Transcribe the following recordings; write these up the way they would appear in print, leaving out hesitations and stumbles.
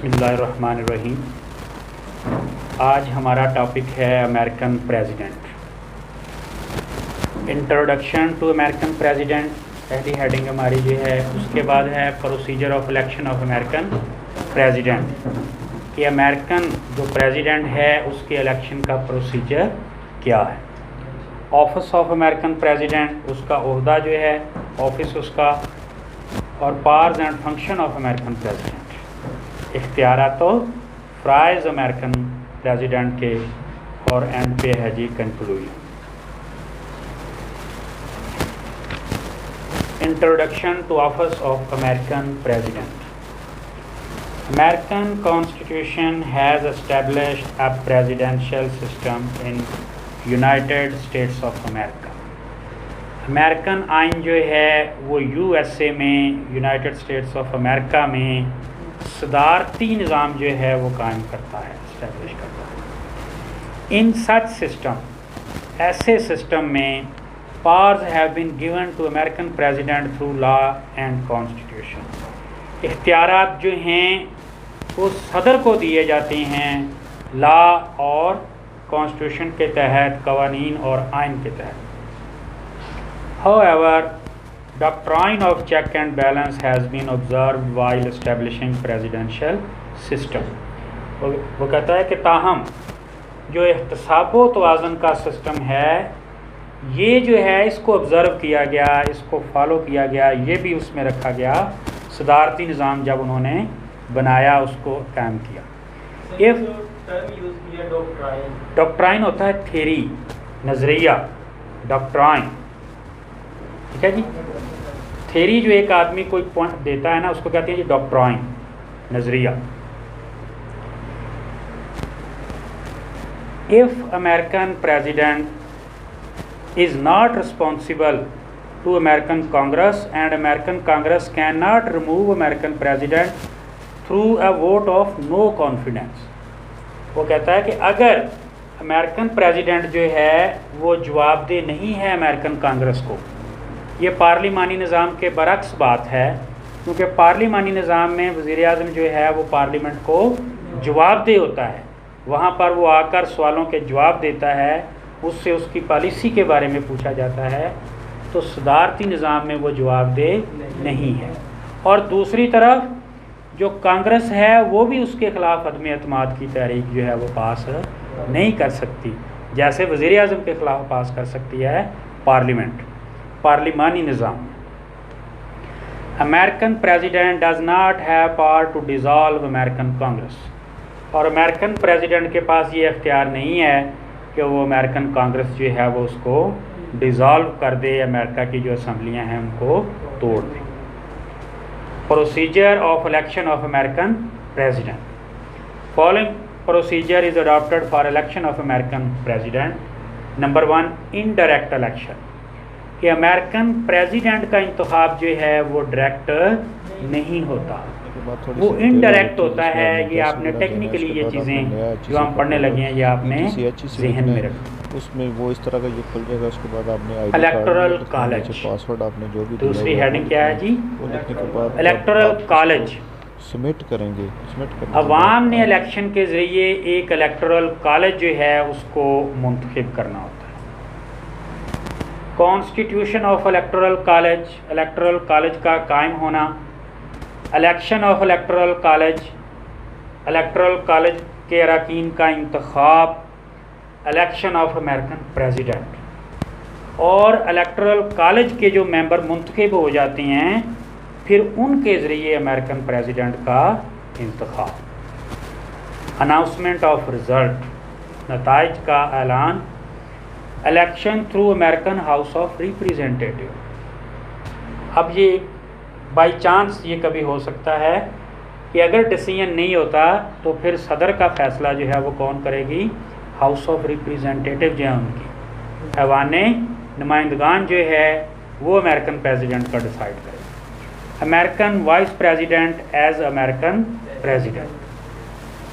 बिस्मिल्लाहिर्रहमानिर्रहीम। आज हमारा टॉपिक है American president. Introduction to American president पहली हेडिंग हमारी जो है। उसके बाद है procedure of election of American president, कि अमेरिकन जो प्रेसिडेंट है उसके इलेक्शन का प्रोसीजर क्या है। ऑफिस ऑफ अमेरिकन प्रेसिडेंट, उसका ओहदा जो है, ऑफिस उसका, और powers and function of American president, इख्तियारात तो फ्राइज अमेरिकन प्रेसिडेंट के, और एंड पे है जी conclusion. Introduction to office of American president. American Constitution has established a presidential system in United States of America। American आइन जो है वो यूएसए में, यूनाइटेड स्टेट्स ऑफ अमेरिका में सदारती निज़ाम जो है वो कायम करता है, इस्टेब्लिश करता है। इन सच सिस्टम, ऐसे सिस्टम में powers have been given to American president through law and constitution. इख्तियारात जो हैं वो सदर को दिए जाते हैं लॉ और कॉन्स्टिट्यूशन के तहत, कवानीन और आइन के तहत। However, doctrine of check and balance has been observed while establishing presidential system। वो कहता है कि ताहम जो इख्तिसाबो तवाज़ुन का सिस्टम है, ये जो है इसको ऑब्ज़र्व किया गया, इसको फॉलो किया गया, ये भी उसमें रखा गया। सदारती निज़ाम जब उन्होंने बनाया, उसको कायम किया। डॉक्ट्राइन होता है थेरी, नज़रिया, डॉक्ट्राइन, ठीक है जी। थेरी जो एक आदमी कोई पॉइंट देता है ना, उसको कहते हैं जी डॉक्ट्राइन, नज़रिया। If American president is not responsible to American Congress and American Congress can not remove American president through a vote of no confidence. वो कहता है कि अगर अमेरिकन प्रेसिडेंट जो है वो जवाबदेह नहीं है अमेरिकन कांग्रेस को, ये पार्लिमानी निज़ाम के बरक्स बात है, क्योंकि पार्लिमानी निज़ाम में वज़ीर आज़म जो है वो पार्लियामेंट को जवाबदेह होता है, वहाँ पर वो आकर सवालों के जवाब देता है, उससे उसकी पॉलिसी के बारे में पूछा जाता है। तो सदारती निज़ाम में वो जवाबदेह नहीं है। और दूसरी तरफ जो कांग्रेस है वो भी उसके ख़िलाफ़ अदम एतमाद की तहरीक जो है वो पास नहीं कर सकती, जैसे वज़ीर आज़म के ख़िलाफ़ पास कर सकती है पार्लियामेंट, पार्लिमानी निज़ाम। American president does not have power to dissolve American Congress. और अमेरिकन प्रेसिडेंट के पास ये इख्तियार नहीं है कि वो अमेरिकन कांग्रेस जो है वो उसको डिज़ॉल्व कर दे, अमेरिका की जो असम्बलियाँ हैं उनको तोड़ दे। Procedure of election of American president. Following procedure is adopted for election of American president. Number 1, indirect election, कि अमेरिकन प्रेसिडेंट का इंतखाब जो है वो डायरेक्ट नहीं होता, वो इनडायरेक्ट होता है। ये आपने टेक्निकली ये चीज़ें जो हम पढ़ने लगे हैं ये आपने जहन में रखना। उसमें वो इस तरह का ये खुल जाएगा। उसके बाद आपने इलेक्टोरल कॉलेज, पासवर्ड आपने जो भी दूसरी हेडिंग क्या है जी, वो लिखने के बाद इलेक्टोरल कॉलेज सबमिट करेंगे। अवाम ने इलेक्शन के ज़रिए एक इलेक्टोरल कॉलेज जो है उसको मुंतखब करना होता है। Constitution of electoral college, electoral college का कायम होना। Election of electoral college, electoral college के अरकान का इंतखाब। इलेक्शन ऑफ अमेरिकन प्रेसिडेंट, और इलेक्टोरल कॉलेज के जो मेंबर मुंतखब हो जाते हैं फिर उनके ज़रिए अमेरिकन प्रेसिडेंट का इंतखाब। अनाउंसमेंट ऑफ रिज़ल्ट, नताइज का ऐलान। Election through American house of representative. अब ये बाई चांस ये कभी हो सकता है कि अगर डिसीजन नहीं होता तो फिर सदर का फ़ैसला जो है वो कौन करेगी, हाउस ऑफ रिप्रेजेंटेटिव जो है उनकी ऐवाने नुमाइंदगान जो है वो अमेरिकन प्रेसिडेंट का डिसाइड करेगा। American vice president as American president,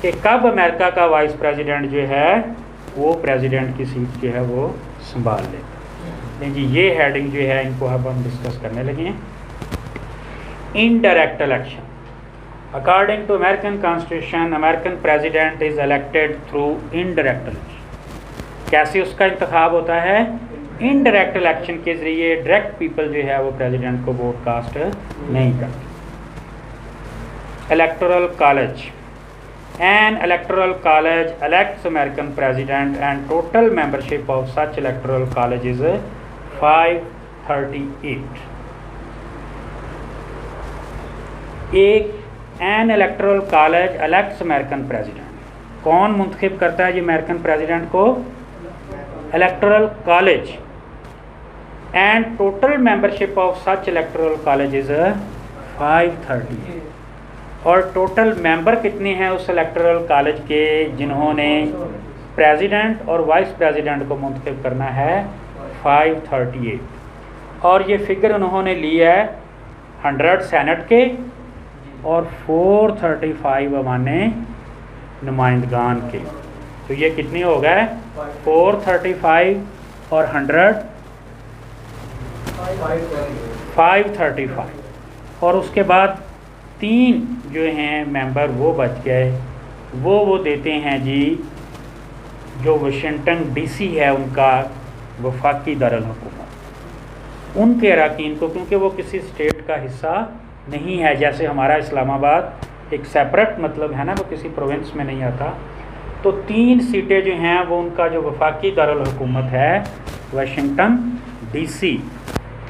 कि कब अमेरिका का वाइस प्रेसिडेंट जो है वो प्रेसिडेंट की सीट जो है वो संभाल लेता। जी ये हेडिंग जो है इनको अब हम डिस्कस करने लगे हैं। Indirect election, according to American constitution American president is elected through indirect election. कैसे उसका इंतखाब होता है? इनडायरेक्ट इलेक्शन के ज़रिए। डायरेक्ट पीपल जो है वो प्रेसिडेंट को वोट कास्ट नहीं करती। Electoral college, N electoral college elects American president and total membership of such electoral college is 538। एक N electoral college elects American president, कौन मुंतखब करता है जी अमेरिकन प्रेसिडेंट को? Electoral college. And total membership of such electoral college is 538। और total member कितने हैं उस इलेक्टोरल कॉलेज के जिन्होंने प्रेसिडेंट और वाइस प्रेसिडेंट को मुंतखब करना है? 538। और ये फिगर उन्होंने ली है 100 सेनेट के और 435 अवाने नुमाइंदगान के। तो ये कितनी हो गए? 435 और 100 535। और उसके बाद 3 जो हैं मेंबर वो बच गए, वो देते हैं जी जो वाशिंगटन डीसी है उनका वफाकी दारुल हुकूमत, उनके अरकान को, क्योंकि वो किसी स्टेट का हिस्सा नहीं है। जैसे हमारा इस्लामाबाद एक सेपरेट मतलब है ना, वो किसी प्रोविंस में नहीं आता। तो 3 सीटें जो हैं वो उनका जो वफाकी दारुल हुकूमत है वाशिंगटन डीसी।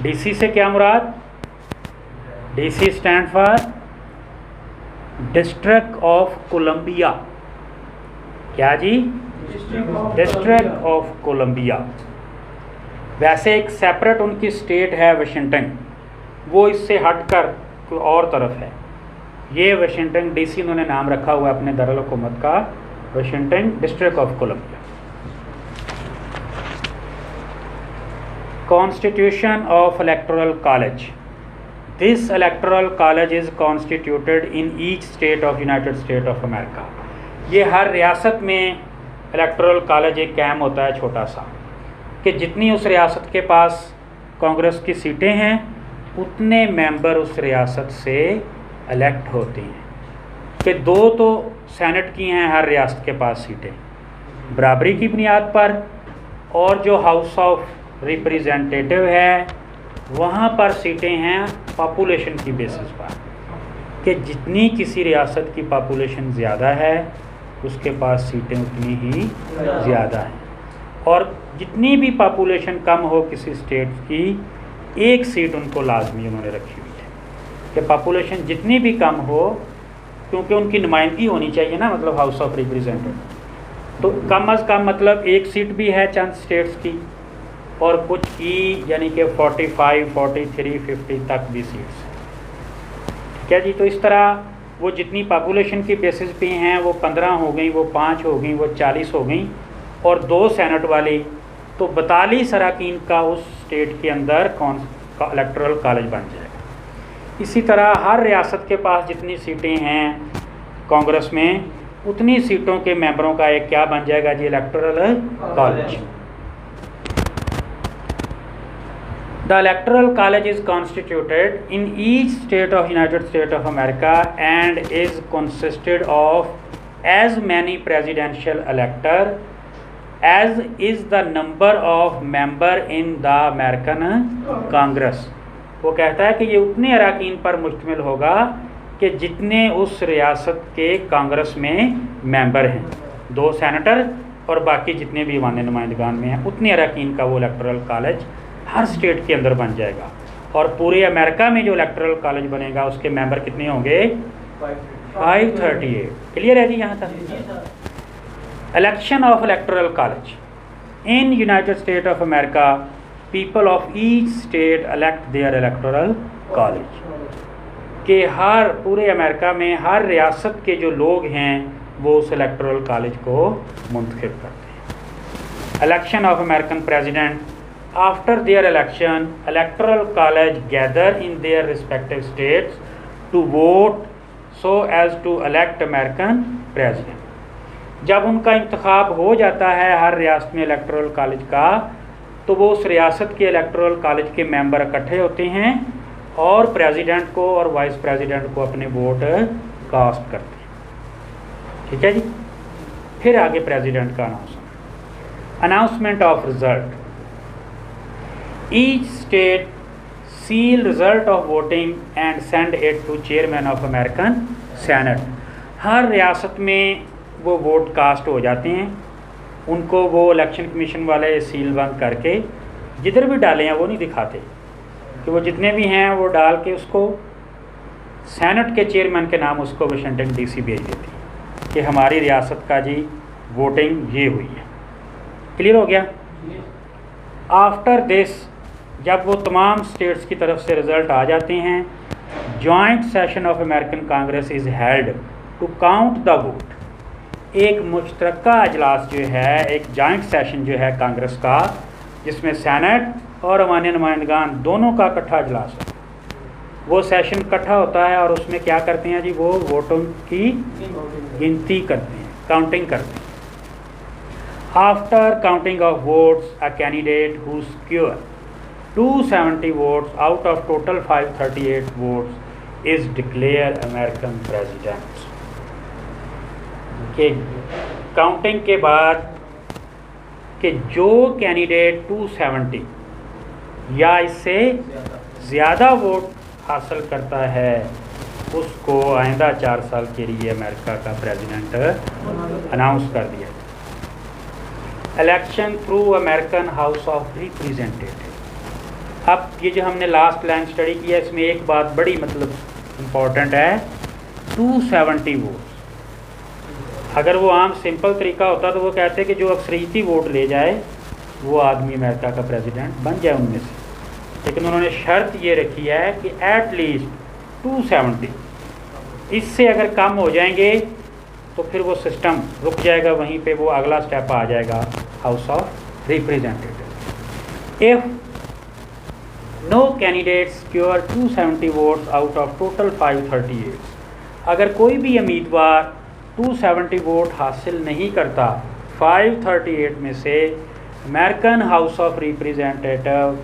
डीसी से क्या मुराद? DC stand for District of Columbia. क्या जी? District of Colombia. वैसे एक सेपरेट उनकी स्टेट है वाशिंगटन, वो इससे हटकर कोई और तरफ है। ये वाशिंगटन डीसी उन्होंने नाम रखा हुआ है अपने दारुल हुकूमत का, Washington district of Columbia. Constitution of electoral college. This electoral college is constituted in each state of United States of America। ये हर रियासत में इलेक्टोरल कॉलेज एक कैम होता है छोटा सा, कि जितनी उस रियासत के पास कांग्रेस की सीटें हैं उतने मेंबर उस रियासत से इलेक्ट होते हैं। कि 2 तो सेनेट की हैं हर रियासत के पास सीटें बराबरी की बुनियाद पर, और जो हाउस ऑफ रिप्रेजेंटेटिव है वहाँ पर सीटें हैं पॉपुलेशन की बेसिस पर, कि जितनी किसी रियासत की पॉपुलेशन ज़्यादा है उसके पास सीटें उतनी ही ज़्यादा हैं। और जितनी भी पॉपुलेशन कम हो किसी स्टेट की, 1 सीट उनको लाजमी उन्होंने रखी हुई है कि पॉपुलेशन जितनी भी कम हो, क्योंकि उनकी नुमाइंदगी होनी चाहिए ना, मतलब हाउस ऑफ रिप्रेजेंटेटिव। तो कम अज़ कम मतलब 1 सीट भी है चंद स्टेट्स की, और कुछ की यानी कि 45, 43, 50 तक भी सीट्स हैं। ठीक है जी। तो इस तरह वो जितनी पॉपुलेशन की बेसिस पे हैं वो 15 हो गई, वो 5 हो गई, वो 40 हो गई, और 2 सेनेट वाली, तो 42 अरकान का उस स्टेट के अंदर कौन इलेक्टोरल कॉलेज बन जाएगा। इसी तरह हर रियासत के पास जितनी सीटें हैं कांग्रेस में, उतनी सीटों के मेंबरों का एक क्या बन जाएगा जी? Electoral college. The electoral college is constituted in each state of United States of America and is consisted of as many presidential elector as is the number of member in the American Congress। वो कहता है कि ये उतने अरकान पर मुश्तमिल होगा कि जितने उस रियासत के कांग्रेस में मेंबर हैं, 2 सेनेटर और बाकी जितने भी ईवान नुमाइंदगान में हैं, उतने अरकान का वो इलेक्टोरल कॉलेज हर स्टेट के अंदर बन जाएगा। और पूरे अमेरिका में जो इलेक्टोरल कॉलेज बनेगा उसके मेंबर कितने होंगे? 538। क्लियर है जी यहाँ तक? Election of electoral college in United State of America, people of each state elect their electoral college. कि हर पूरे अमेरिका में हर रियासत के जो लोग हैं वो उस इलेक्टोरल कॉलेज को मुंतखब करते हैं। Election of American president after their election, electoral college gather in their respective states to vote so as to elect American president। जब उनका इंतखाब हो जाता है हर रियासत में इलेक्टोरल कॉलेज का, तो वो उस रियासत के इलेक्टोरल कॉलेज के मेंबर इकट्ठे होते हैं और प्रेसिडेंट को और वाइस प्रेसिडेंट को अपने वोट कास्ट करते हैं। ठीक है जी। फिर आगे प्रेसिडेंट का announcement of result. Each state seal result of voting and send it to chairman of American senate. हर रियासत में वो वोट कास्ट हो जाते हैं, उनको वो इलेक्शन कमीशन वाले सील बंद करके जिधर भी डाले हैं वो नहीं दिखाते कि वो जितने भी हैं वो डाल के उसको सेनेट के चेयरमैन के नाम उसको वाशिंगटन डीसी भेज देती है कि हमारी रियासत का जी वोटिंग ये हुई है। क्लियर हो गया। आफ्टर दिस, जब वो तमाम स्टेट्स की तरफ से रिज़ल्ट आ जाते हैं, joint session of American Congress is held to count the vote. एक मुश्तरका अजलास जो है, एक जॉइंट सेशन जो है कांग्रेस का, जिसमें सेनेट और अवानी नुमाइंदगान दोनों का इकट्ठा अजलास है, वो सेशन इकट्ठा होता है और उसमें क्या करते हैं जी, वो वोटों की गिनती करते हैं, काउंटिंग करते हैं। After counting of votes, a candidate who secure 270 votes out of total 538 votes is declared American president। के काउंटिंग के बाद कि जो कैंडिडेट 270 या इससे ज़्यादा वोट हासिल करता है उसको आइंदा 4 साल के लिए अमेरिका का प्रेसिडेंट अनाउंस कर दिया। Election through American house of representative. अब ये जो हमने लास्ट लाइन स्टडी किया, इसमें एक बात बड़ी मतलब इम्पॉर्टेंट है, 270 वोट्स। अगर वो आम सिंपल तरीका होता तो वो कहते कि जो अक्सरियती वोट ले जाए वो आदमी अमेरिका का प्रेसिडेंट बन जाए उनमें से, लेकिन उन्होंने शर्त ये रखी है कि एट लीस्ट 270, इससे अगर कम हो जाएंगे तो फिर वो सिस्टम रुक जाएगा, वहीं पे वो अगला स्टेप आ जाएगा house of representative. If no candidate secure 270 votes out of total 538, अगर कोई भी उम्मीदवार 270 वोट हासिल नहीं करता 538 में से, American house of representative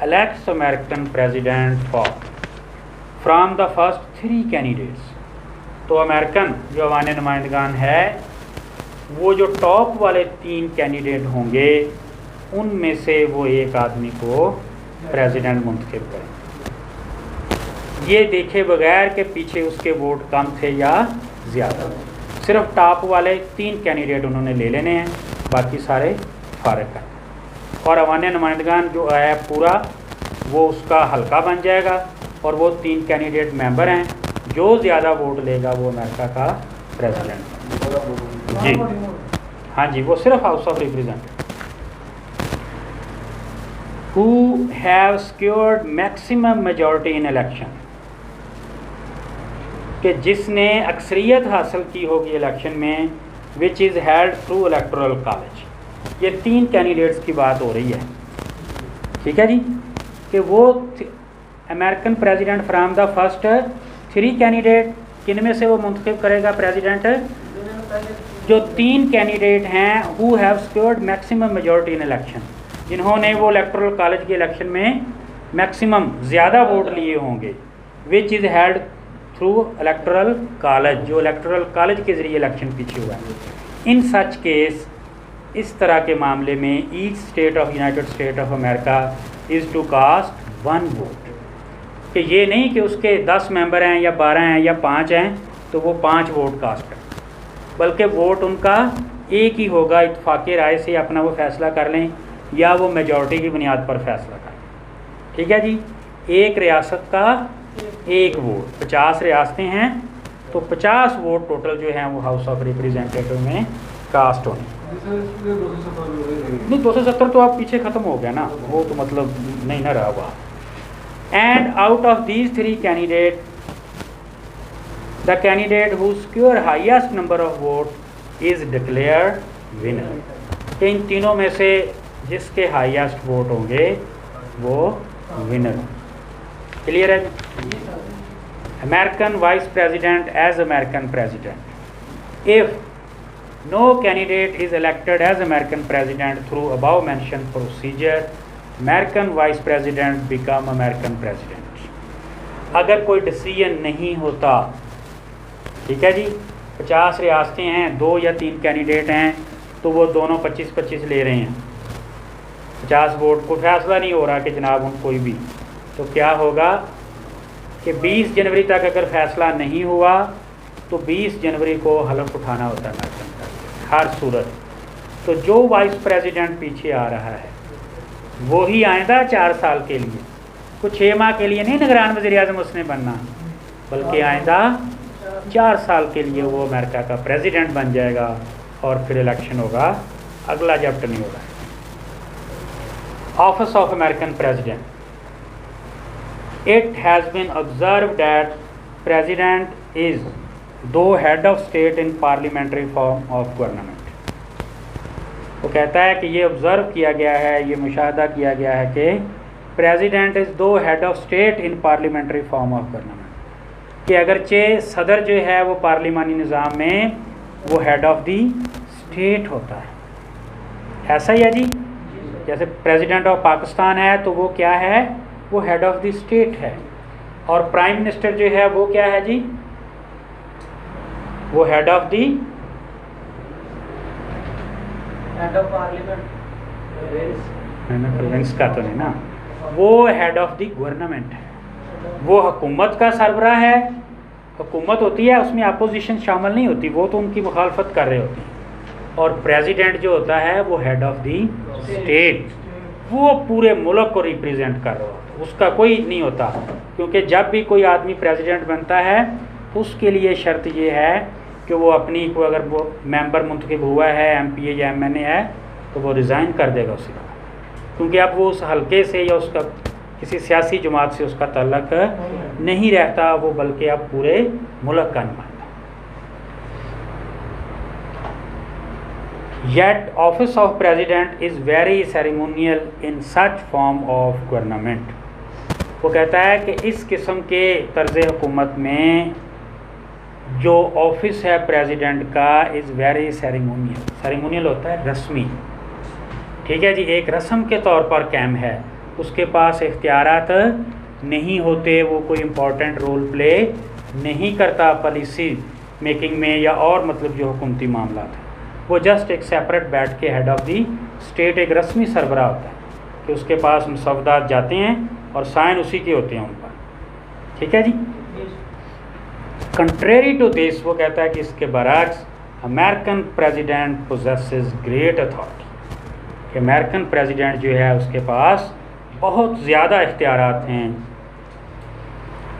elects American president from the first 3 candidates। तो अमेरिकन जो अवानी नुमाइंदगान है, वो जो टॉप वाले 3 कैंडिडेट होंगे उनमें से वो एक आदमी को प्रेसिडेंट मुंतखब करें, ये देखे बगैर के पीछे उसके वोट कम थे या ज़्यादा। सिर्फ टॉप वाले 3 कैंडिडेट उन्होंने ले लेने हैं, बाकी सारे फारिग हैं। और अवानी नुमाइंदगान जो है पूरा वो उसका हल्का बन जाएगा और वो 3 कैंडिडेट मेंबर हैं, जो ज़्यादा वोट लेगा वो अमेरिका का प्रेसिडेंट जी। हाँ जी, वो सिर्फ house of representative. Who have secured maximum majority in election, कि जिसने अक्सरियत हासिल की होगी इलेक्शन में, which is held through electoral college. ये 3 कैंडिडेट्स की बात हो रही है, ठीक है जी, कि वो American president from the first 3 candidate, किन में से वो मुंतखब करेगा प्रेसिडेंट, जो 3 कैंडिडेट हैं who have secured maximum majority in election, जिन्होंने वो इलेक्टोरल कॉलेज के इलेक्शन में मैक्सिमम ज़्यादा वोट लिए होंगे, which is held through electoral college, जो इलेक्टोरल कॉलेज के ज़रिए इलेक्शन पीछे हुआ है। इन सच केस, इस तरह के मामले में, each state of United State of America is to cast 1 vote, कि ये नहीं कि उसके 10 मेंबर हैं या 12 हैं या 5 हैं तो वो 5 वोट कास्ट करें, बल्कि वोट उनका एक ही होगा, इत्तफाक़ी राय से अपना वो फैसला कर लें या वो मेजॉरिटी की बुनियाद पर फैसला करें। ठीक है जी। एक रियासत का 1 वोट, 50 रियासतें हैं तो 50 वोट टोटल जो हैं वो हाउस ऑफ रिप्रेजेंटेटिव में कास्ट होने। नहीं, 270 तो आप पीछे ख़त्म हो गया ना, वो तो मतलब नहीं ना रहा हुआ। And out of these 3 candidate, the candidate who secure highest number of vote is declared winner. इन तीनों में से जिसके हाईएस्ट वोट होंगे वो विनर। क्लियर है। American vice president as American president. If no candidate is elected as American president through above mentioned procedure, American vice president become American president। अगर कोई डिसीजन नहीं होता ठीक है जी। 50 रियासतें हैं, 2 या 3 कैंडिडेट हैं, तो वो दोनों 25-25 ले रहे हैं, 50 वोट। कोई फैसला नहीं हो रहा कि जनाब उन कोई भी, तो क्या होगा कि 20 जनवरी तक अगर फैसला नहीं हुआ तो 20 जनवरी को हलफ उठाना होता है अमेरिकन का हर सूरत। तो जो वाइस प्रेसिडेंट पीछे आ रहा है वही आइंदा 4 साल के लिए, कुछ 6 माह के लिए नहीं निगरान वज़ीर आज़म उसने बनना, बल्कि आइंदा 4 साल के लिए वो अमेरिका का प्रेसिडेंट बन जाएगा और फिर इलेक्शन होगा, अगला जब नहीं होगा। Office of American president, it has been observe that president is the head of state in parliamentary form of government. वो कहता है कि ये ऑब्ज़र्व किया गया है, ये मुशाहदा किया गया है कि president is the head of state in parliamentary form of government, कि अगरचे सदर जो है वो पार्लिमानी निज़ाम में वो हेड ऑफ दी स्टेट होता है। ऐसा ही है जी, जैसे प्रेसिडेंट ऑफ पाकिस्तान है तो वो क्या है, वो हेड ऑफ द स्टेट है। और प्राइम मिनिस्टर जो है वो क्या है जी, वो head of the parliament, province का तो नहीं ना, वो हेड ऑफ दी गवर्नमेंट है। वो हुकूमत का सरबराह है, हुकूमत होती है उसमें अपोजिशन शामिल नहीं होती, वो तो उनकी मुखालफत कर रहे होती हैं। और प्रेसिडेंट जो होता है वो हेड ऑफ दी स्टेट, वो पूरे मुल्क को रिप्रेजेंट कर रहा होता है, उसका कोई नहीं होता। क्योंकि जब भी कोई आदमी प्रेसिडेंट बनता है तो उसके लिए शर्त ये है कि वो अपनी को अगर वो मेंबर मुंतखब हुआ है, MP या MNA है, तो वो रिज़ाइन कर देगा उसी का, क्योंकि अब वो उस हल्के से या उसका किसी सियासी जमात से उसका ताल्लुक नहीं रहता, वो बल्कि अब पूरे मुल्क का नुमाइंदा। Yet office of president is very ceremonial in such form of government। वो कहता है कि इस किस्म के तर्ज़ हुकूमत में जो ऑफिस है प्रेसिडेंट का इज़ वेरी सेरेमोनियल, सेरेमोनियल होता है रस्मी, ठीक है जी, एक रस्म के तौर पर कायम है, उसके पास इख्तियारात नहीं होते, वो कोई इम्पोर्टेंट रोल प्ले नहीं करता पॉलिसी मेकिंग में या और मतलब जो हुकूमती मामला है, वो जस्ट एक सेपरेट बैठ के हेड ऑफ दी स्टेट एक रस्मी सरबराह होता है कि उसके पास मसौदात जाते हैं और साइन उसी के होते हैं उन पर, ठीक है जी। कंट्रेरी टू दिस, वो कहता है कि इसके बरक्स American president possesses great authority, कि अमेरिकन प्रेसिडेंट जो है उसके पास बहुत ज़्यादा इख्तियारात हैं,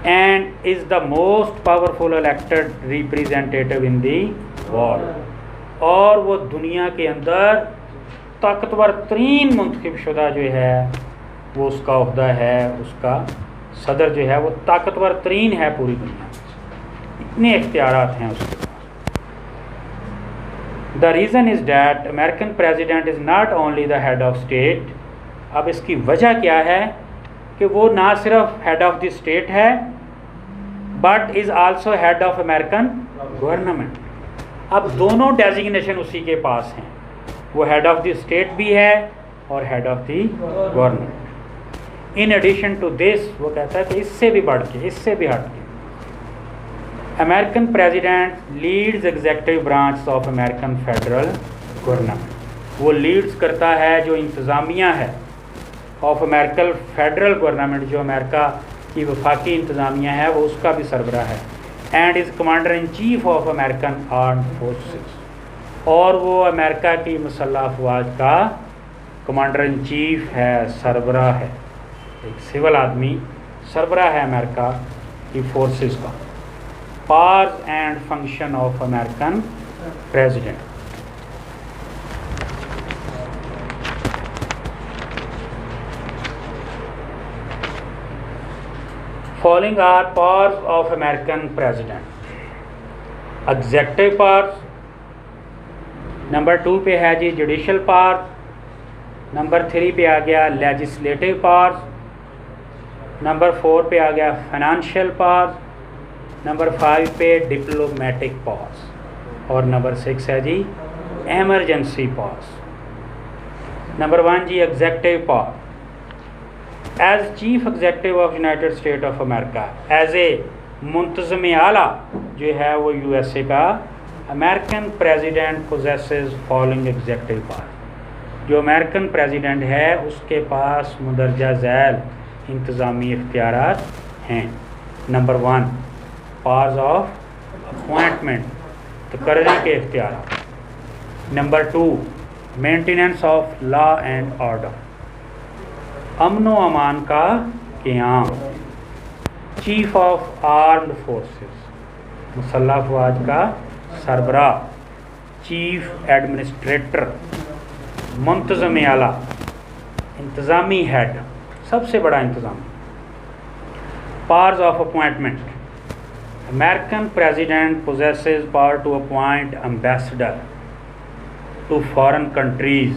and is the most powerful elected representative in the world, और वो दुनिया के अंदर ताकतवर तरीन मुंतखब शुदा जो है वो उसका ओहदा है, उसका सदर जो है वो ताकतवर तरीन है पूरी दुनिया में, इतने इख्तियारात हैं उसके पास। The reason is that American president is not only the head of state. अब इसकी वजह क्या है कि वो ना सिर्फ हेड ऑफ द स्टेट है but is also head of American government. अब दोनों डेजिग्नेशन उसी के पास हैं, वो हेड ऑफ द स्टेट भी है और head of the government. In addition to this, वो कहता है कि इससे भी बढ़ के, इससे भी हट के, American president leads executive branch of American federal government. वो लीड्स करता है जो इंतज़ामिया है ऑफ अमेरिकन फेडरल गवर्नमेंट, जो अमेरिका की वफाकी इंतज़ामिया है वो उसका भी सरबराह है, and is commander in chief of American armed forces, और वो अमेरिका की मुसल्लह अफवाज का कमांडर इन चीफ है, सरबराह है, एक सिविल आदमी सरबराह है अमेरिका की फोर्सेस का। Powers and function of American president, following are powers of American president. Executive powers, number 2 पे है जी जुडिशल पावर्स, नंबर 3 पे आ गया लेजिस्लेटिव पावर्स, नंबर 4 पे आ गया फाइनेंशियल पावर्स, नंबर 5 पे डिप्लोमेटिक पावर्स, और नंबर 6 है जी एमरजेंसी पावर्स। नंबर 1 जी executive power. As chief executive of United State of America, as a मुंतज़म आला जो है वो यूएसए का, American president possesses following executive power. जो अमेरिकन प्रेसिडेंट है उसके पास मुंदरजा झैल इंतज़ामी इख्तियारात हैं। नंबर 1, पावर्स ऑफ अपॉइंटमेंट, तकर्री के इख्तियारात। Number 2, maintenance of law and order, अमन व अमान का क़याम। चीफ ऑफ आर्म्ड फोर्सेस, मुसल्लह अफवाज का सरबरा। चीफ एडमिनिस्ट्रेटर, मुंतज़म आला, इंतज़ामी हेड, सबसे बड़ा इंतज़ामी। Powers of appointment, American president possesses power to appoint ambassador to foreign countries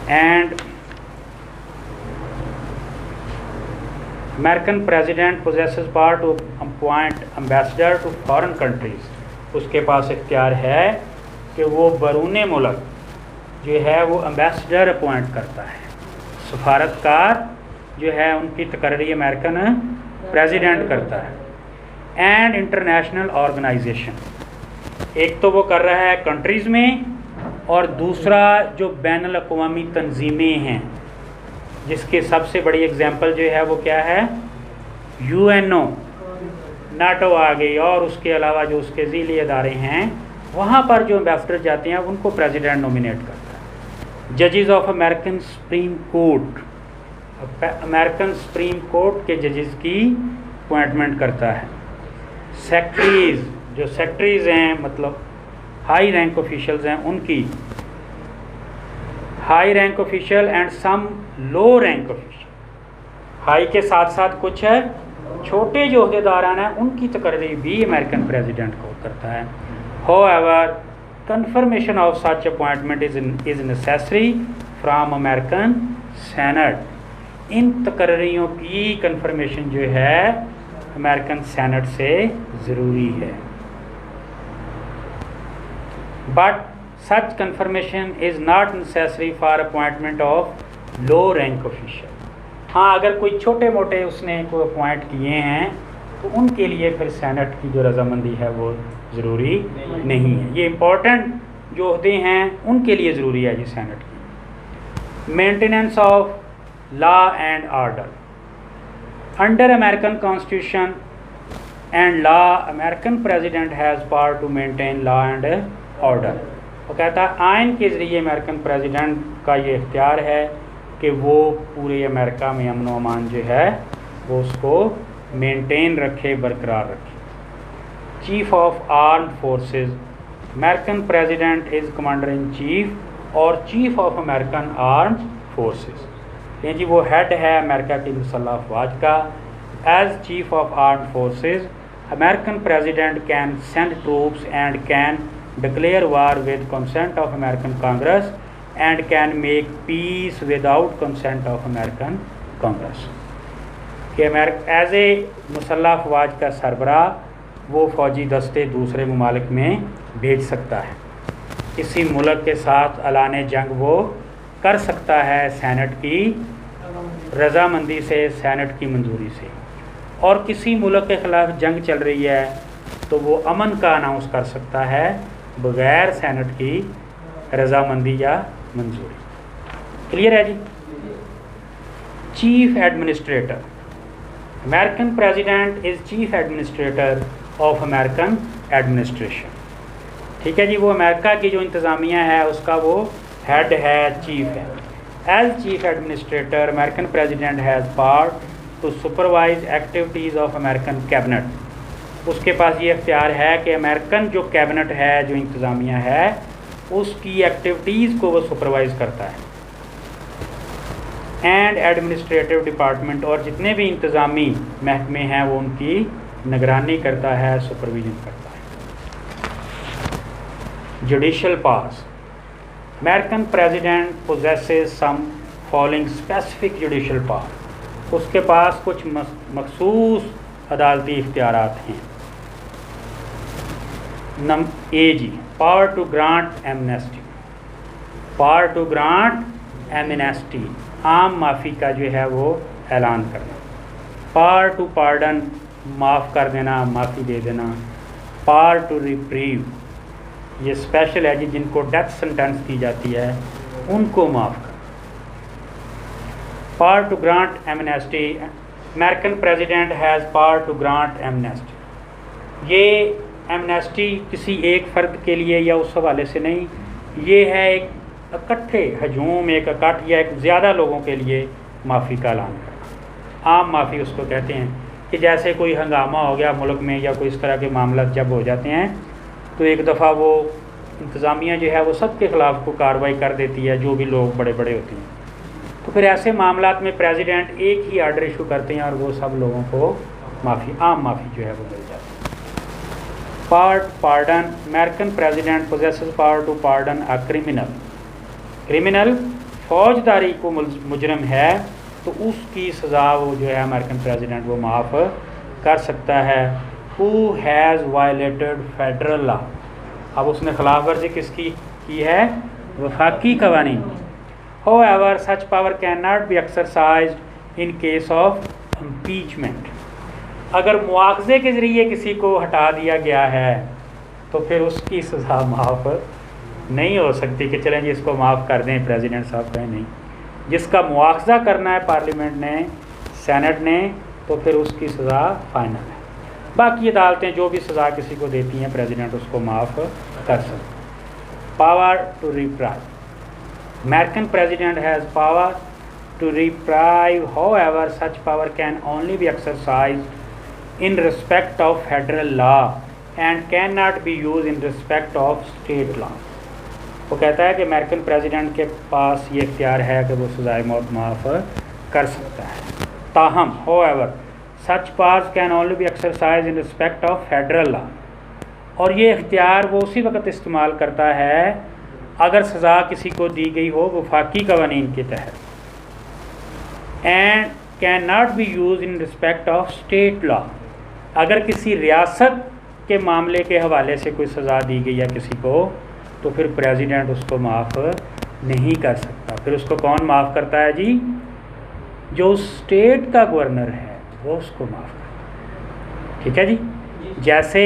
and American president possesses power to appoint ambassador to foreign countries. उसके पास इख्तियार है कि वो बैरून मुल्क जो है वो एम्बेसडर अपॉइंट करता है, सफारतकार जो है उनकी तकर्री अमेरिकन प्रेसिडेंट करता है। एंड इंटरनेशनल ऑर्गेनाइजेशन, एक तो वो कर रहा है कंट्रीज़ में, और दूसरा जो बैनुल अक़वामी तंजीमें हैं, जिसके सबसे बड़ी एग्जांपल जो है वो क्या है, यूएनओ, नाटो आ गई, और उसके अलावा जो उसके ज़ीली अदारे हैं वहाँ पर जो एम्बेसडर जाते हैं उनको प्रेसिडेंट नॉमिनेट करता है। जजेस of American supreme court, American supreme court के जजेस की अपॉइंटमेंट करता है। सेक्रेटरीज़, जो सेक्रेटरीज़ हैं मतलब हाई रैंक ऑफिशियल्स हैं, उनकी high rank official and some low rank official, high के साथ साथ कुछ है छोटे जो अहदेदारान हैं उनकी तकर्री भी अमेरिकन प्रेसिडेंट को करता है। However confirmation of such appointment is necessary from American Senate, इन तकर्रियों की कंफर्मेशन जो है अमेरिकन सेनेट से ज़रूरी है। But such confirmation is not necessary for appointment of low rank official. हाँ, अगर कोई छोटे मोटे उसने कोई अपॉइंट किए हैं तो उनके लिए फिर सेनेट की जो रजामंदी है वो ज़रूरी नहीं है। ये इम्पोर्टेंट जो अहदे हैं उनके लिए ज़रूरी है जी सेनेट की। Maintenance of law and order, under American constitution and law American president has power to maintain law and order. वो कहता है आइन के ज़रिए अमेरिकन प्रेसिडेंट का ये इख्तियार है कि वो पूरे अमेरिका में अमन व अमान जो है वो उसको मेंटेन रखे, बरकरार रखे। Chief of armed forces, American president is commander in chief और chief of American armed forces, ये जी वो हेड है अमेरिका की मुसल्लह अफवाज का। As chief of armed forces American president can send troops and can declare war with consent of American Congress and can make peace without consent of American Congress. कि as ए मुसल्लह अफवाज का सरबरा वो फ़ौजी दस्ते दूसरे ममालिक में भेज सकता है, किसी मुल्क के साथ ऐलान जंग वो कर सकता है सेनेट की रजामंदी से, सेनेट की मंजूरी से। और किसी मुल्क के ख़िलाफ़ जंग चल रही है तो वो अमन का अनाउंस कर सकता है बग़ैर सेनेट की रजामंदी या मंजूरी। क्लियर है जी। Chief administrator, American president is chief administrator of American administration. ठीक है जी, वो अमेरिका की जो इंतज़ामिया है उसका वो हेड है, चीफ है। As chief administrator American president has power to supervise activities of American cabinet. उसके पास ये इख्तियार है कि अमेरिकन जो कैबिनेट है, जो इंतज़ामिया है, उसकी एक्टिविटीज़ को वो सुपरवाइज़ करता है। एंड एडमिनिस्ट्रेटिव डिपार्टमेंट, और जितने भी इंतज़ामी महकमे हैं वो उनकी निगरानी करता है, सुपरविजन करता है। Judicial powers, American president possesses some following specific judicial power. उसके पास कुछ मखसूस अदालती इख्तियारात हैं। ए जी, power to grant amnesty, power to grant amnesty, आम माफ़ी का जो है वो ऐलान करना। पावर टू पार्डन माफ़ कर देना, माफ़ी दे देना। पावर टू रिप्रीव, ये स्पेशल है जी, जिनको डेथ सेंटेंस दी जाती है उनको माफ़ कर। Power to grant amnesty, American president has power to grant amnesty. ये एमनेस्टी किसी एक फ़र्द के लिए या उस हवाले से नहीं, ये है एक इकट्ठे हजूम, एक इकट्ठ या एक ज़्यादा लोगों के लिए माफ़ी का ऐलान करना। आम माफ़ी उसको कहते हैं कि जैसे कोई हंगामा हो गया मुल्क में या कोई इस तरह के मामला जब हो जाते हैं तो एक दफ़ा वो इंतज़ामिया जो है वो सब के ख़िलाफ़ को कार्रवाई कर देती है, जो भी लोग बड़े बड़े होते हैं। तो फिर ऐसे मामलात में प्रेसिडेंट एक ही आर्डर इशू करते हैं और वो सब लोगों को माफ़ी, आम माफ़ी जो है वो मिल जाती है। Pardon, American president possesses power to pardon a criminal. Criminal फौजदारी को मुजरम है तो उसकी सज़ा वो जो है अमेरिकन प्रेसिडेंट वो माफ़ कर सकता है। Who has violated federal law, अब उसने खिलाफ वर्जी किसकी की है? वफाकी कवानीन। However, such power cannot be exercised in case of impeachment. अगर मुआवजे के ज़रिए किसी को हटा दिया गया है तो फिर उसकी सज़ा माफ़ नहीं हो सकती कि चलें जी इसको माफ़ कर दें, प्रेसिडेंट साहब कहें नहीं। जिसका मुआवजा करना है पार्लियामेंट ने, सेनेट ने, तो फिर उसकी सज़ा फाइनल है। बाकी अदालतें जो भी सज़ा किसी को देती हैं प्रेसिडेंट उसको माफ़ कर सकते। Power to reprieve, American president has power to reprieve, however such power can only be exercised in respect of federal law and cannot be used in respect of state law. वो कहता है कि American president के पास ये इख्तियार है कि वो सज़ाए मौत माफ़ कर सकता है। ताहम however such powers can only be exercised in respect of federal law, और ये इख्तियार वो उसी वक्त इस्तेमाल करता है अगर सज़ा किसी को दी गई हो वफाकी कवानीन के तहत, and can not be use in respect of state law. अगर किसी रियासत के मामले के हवाले से कोई सज़ा दी गई है किसी को तो फिर प्रेसिडेंट उसको माफ़ नहीं कर सकता। फिर उसको कौन माफ़ करता है जी? जो उस स्टेट का गवर्नर है वो उसको माफ़ करता है। ठीक है जी। जैसे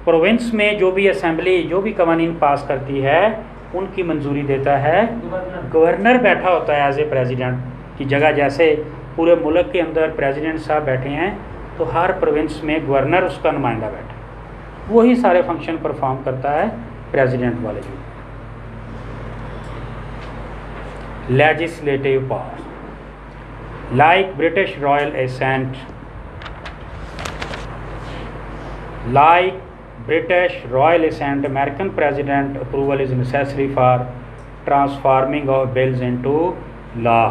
प्रोविंस में जो भी असेंबली जो भी कवानीन पास करती है उनकी मंजूरी देता है गवर्नर, बैठा होता है एज ए प्रेसिडेंट की जगह। जैसे पूरे मुल्क के अंदर प्रेसिडेंट साहब बैठे हैं तो हर प्रोविंस में गवर्नर उसका नुमाइंदा बैठा, वही सारे फंक्शन परफॉर्म करता है प्रेसिडेंट वाले जो। Legislative power like British royal assent, like British royal assent, American president approval is necessary for transforming of bills into law.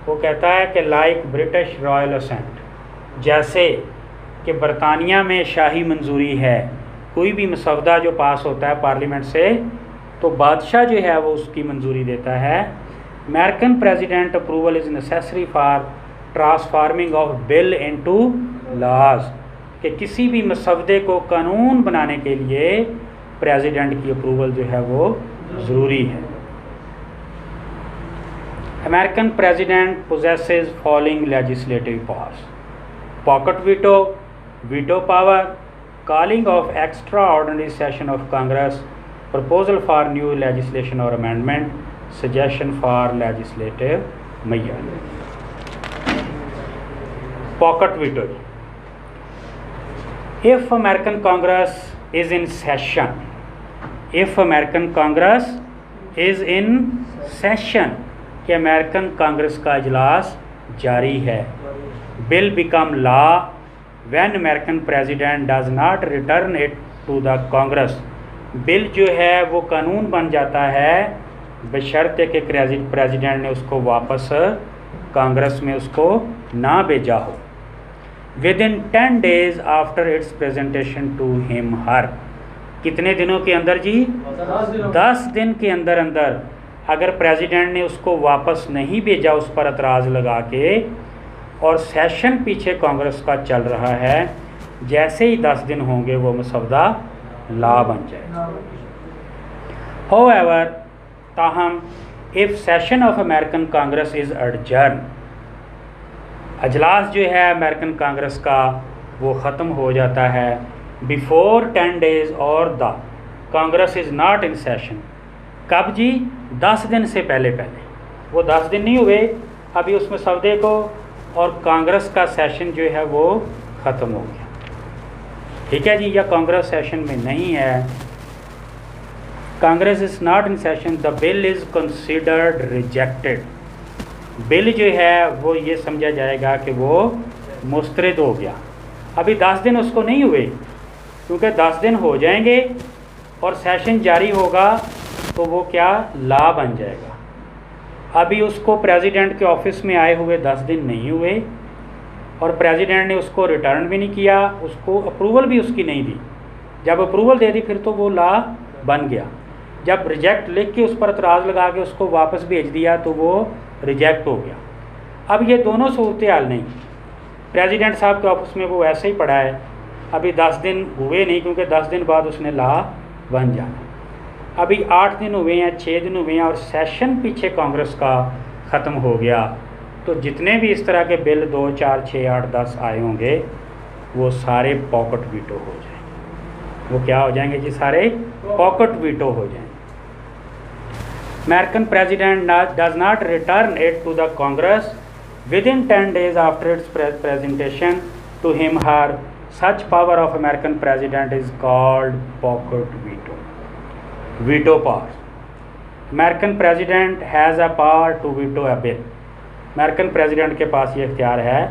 वो कहता है कि like British royal assent, जैसे कि बरतानिया में शाही मंजूरी है, कोई भी मसौदा जो पास होता है पार्लियामेंट से तो बादशाह जो है वो उसकी मंजूरी देता है। American president approval is necessary for transforming of bill into laws, कि किसी भी मसौदे को कानून बनाने के लिए प्रेसिडेंट की अप्रूवल जो है वो ज़रूरी है। American president possesses following legislative powers: pocket veto, veto power, calling of extraordinary session of Congress, proposal for new legislation और amendment, suggestion for legislative measure. Pocket veto, if American Congress is in session, if American Congress is in session, कि American Congress का इजलास जारी है, bill become law when American president does not return it to the Congress, bill जो है वो कानून बन जाता है बशर्ते कि प्रेसिडेंट ने उसको वापस कांग्रेस में उसको ना भेजा हो। Within 10 days after its presentation to him her, कितने दिनों के अंदर जी? 10 दिन के अंदर अंदर अगर प्रेसिडेंट ने उसको वापस नहीं भेजा उस पर एतराज़ लगा के और सेशन पीछे कांग्रेस का चल रहा है, जैसे ही 10 दिन होंगे वो मसौदा लॉ बन जाएगा। However, ताहम if session of American Congress is adjourn, अजलास जो है अमेरिकन कांग्रेस का वो ख़त्म हो जाता है बिफोर 10 days और the Congress is not in session. कब जी? 10 दिन से पहले पहले। वो 10 दिन नहीं हुए अभी उसमें सौदे को, और कांग्रेस का सेशन जो है वो ख़त्म हो गया। ठीक है जी, या कांग्रेस सेशन में नहीं है, Congress is not in session, the bill is considered rejected. Bill जो है वो ये समझा जाएगा कि वो मुस्तरद हो गया। अभी 10 दिन उसको नहीं हुए, क्योंकि 10 दिन हो जाएंगे और सेशन जारी होगा तो वो क्या लॉ बन जाएगा। अभी उसको प्रेसिडेंट के ऑफिस में आए हुए 10 दिन नहीं हुए और प्रेसिडेंट ने उसको रिटर्न भी नहीं किया, उसको अप्रूवल भी उसकी नहीं दी। जब अप्रूवल दे दी फिर तो वो लॉ बन गया। जब रिजेक्ट लिख के उस पर एतराज़ लगा के उसको वापस भेज दिया तो वो रिजेक्ट हो गया। अब ये दोनों सूरत हाल नहीं, प्रेसिडेंट साहब के ऑफिस में वो ऐसे ही पड़ा है, अभी 10 दिन हुए नहीं, क्योंकि 10 दिन बाद उसने लॉ बन जाना। अभी 8 दिन हुए हैं, 6 दिन हुए हैं और सेशन पीछे कांग्रेस का ख़त्म हो गया। तो जितने भी इस तरह के बिल 2, 4, 6, 8, 10 आए होंगे वो सारे पॉकेट वीटो हो जाएंगे। वो क्या हो जाएंगे जी? सारे पॉकेट वीटो हो जाएंगे। American president does not return it to the Congress within 10 days after its presentation to him her. Such power of American president is called pocket veto. Veto power. American president has a power to veto a bill. American president के पास ये इख्तियार है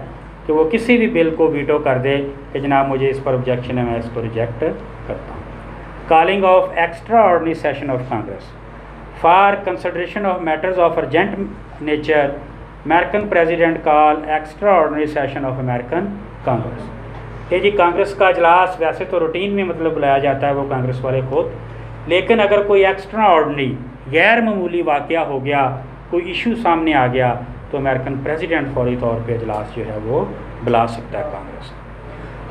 कि वो किसी भी bill को वीटो कर दे कि जनाब मुझे इस पर ऑब्जेक्शन है, मैं इसको रिजेक्ट करता हूँ। Calling of extraordinary session of Congress. For consideration of matters of urgent nature, American President call extraordinary session of American Congress. ये जी कांग्रेस का इजलास वैसे तो रूटीन में मतलब बुलाया जाता है वो कांग्रेस वाले खुद, लेकिन अगर कोई एक्स्ट्रा ऑर्डनरी गैर मामूली वाक़या हो गया, कोई इशू सामने आ गया, तो अमेरिकन प्रेसिडेंट फौरी तौर पे इजलास जो है वो बुला सकता है Congress.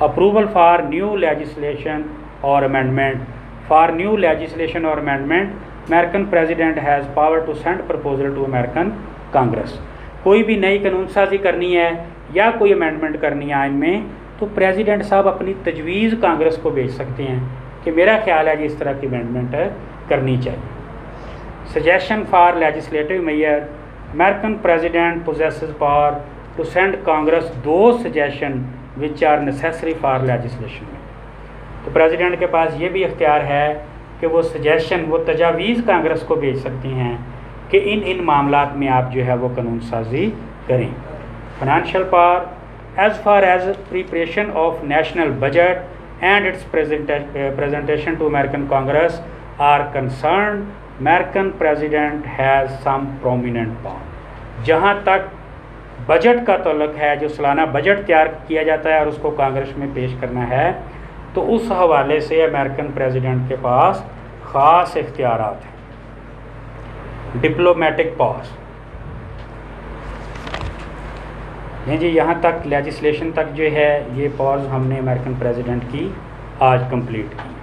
Approval for new legislation और अमेंडमेंट। फॉर न्यू लेजिस्लेशन और amendment American president has power to send proposal to American Congress. कोई भी नई कानून साजी करनी है या कोई अमेंडमेंट करनी है आइन में, तो प्रेसिडेंट साहब अपनी तजवीज़ कांग्रेस को भेज सकते हैं कि मेरा ख्याल है कि इस तरह की अमेंडमेंट करनी चाहिए। Suggestion for legislative measure. American president possesses power to send Congress the suggestion which are necessary for legislation. तो प्रेसिडेंट के पास ये भी इख्तियार है कि वो सजेशन, वो तजावीज़ कांग्रेस को भेज सकती हैं कि इन मामलात में आप जो है वो कानून साजी करें। Financial power. As far as preparation of national budget and its presentation to American Congress are concern, American president has some prominent power. जहाँ तक बजट का तल्लुक है, जो सालाना बजट तैयार किया जाता है और उसको कांग्रेस में पेश करना है, तो उस हवाले से अमेरिकन प्रेसिडेंट के पास ख़ास इख्तियारात हैं। Diplomatic pause. नहीं जी, यहाँ तक लेजिस्लेशन तक जो है ये पॉज हमने अमेरिकन प्रेसिडेंट की आज कंप्लीट की।